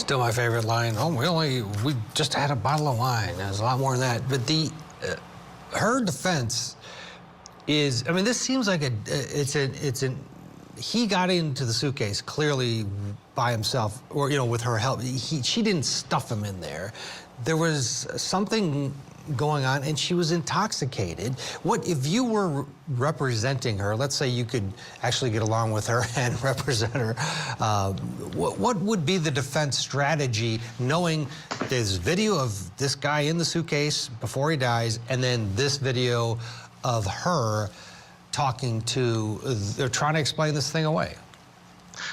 Still my favorite line. Oh, we just had a bottle of wine. There's a lot more than that. But her defense is, I mean, this seems like he got into the suitcase clearly by himself, or, with her help. She didn't stuff him in there. There was something going on, and she was intoxicated. What if you were representing her? Let's say you could actually get along with her and represent her. What would be the defense strategy, knowing there's video of this guy in the suitcase before he dies, and then this video of her talking to? They're trying to explain this thing away.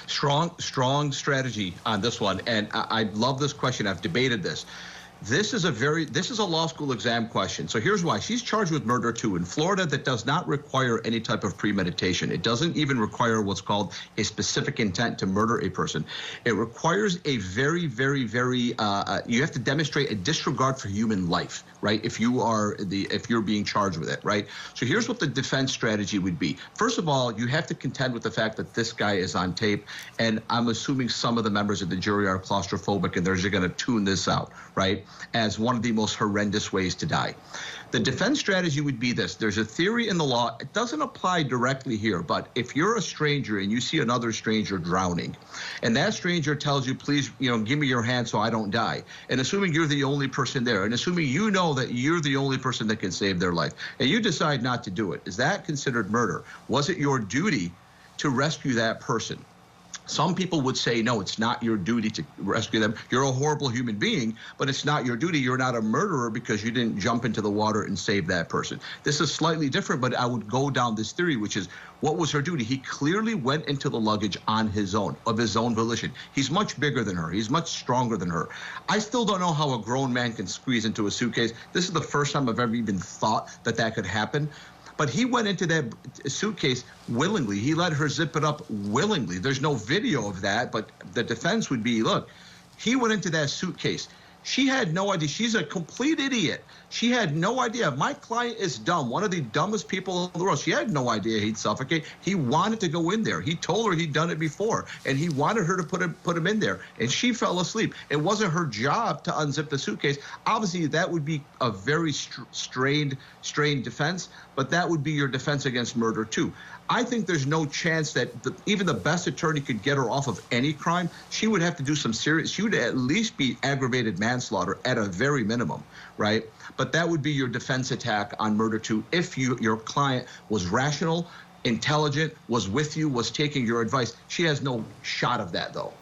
Strong strategy on this one, and I love this question. I've debated this. This is a law school exam question. So here's why. She's charged with murder too. In Florida, that does not require any type of premeditation. It doesn't even require what's called a specific intent to murder a person. It requires a very, you have to demonstrate a disregard for human life, right? If you're being charged with it, right? So here's what the defense strategy would be. First of all, you have to contend with the fact that this guy is on tape, and I'm assuming some of the members of the jury are claustrophobic, and they're just going to tune this out, right, as one of the most horrendous ways to die. The defense strategy would be this. There's a theory in the law. It doesn't apply directly here, but if you're a stranger and you see another stranger drowning, and that stranger tells you, please, give me your hand so I don't die, and assuming you're the only person there, and assuming you know that you're the only person that can save their life, and you decide not to do it, is that considered murder? Was it your duty to rescue that person? Some people would say, no, it's not your duty to rescue them. You're a horrible human being, but it's not your duty. You're not a murderer because you didn't jump into the water and save that person. This is slightly different, but I would go down this theory, which is, what was her duty? He clearly went into the luggage on his own, of his own volition. He's much bigger than her. He's much stronger than her. I still don't know how a grown man can squeeze into a suitcase. This is the first time I've ever even thought that that could happen. But he went into that suitcase willingly. He let her zip it up willingly. There's no video of that, but the defense would be, look, he went into that suitcase. She had no idea. She's a complete idiot. She had no idea. My client is dumb, one of the dumbest people in the world. She had no idea he'd suffocate. He wanted to go in there. He told her he'd done it before, and he wanted her to put him in there, and she fell asleep. It wasn't her job to unzip the suitcase. Obviously, that would be a very strained defense, but that would be your defense against murder too. I think there's no chance that even the best attorney could get her off of any crime. She would have to do some serious, she would at least be aggravated manslaughter at a very minimum, right? But that would be your defense attack on murder too, if your client was rational, intelligent, was with you, was taking your advice. She has no shot of that, though.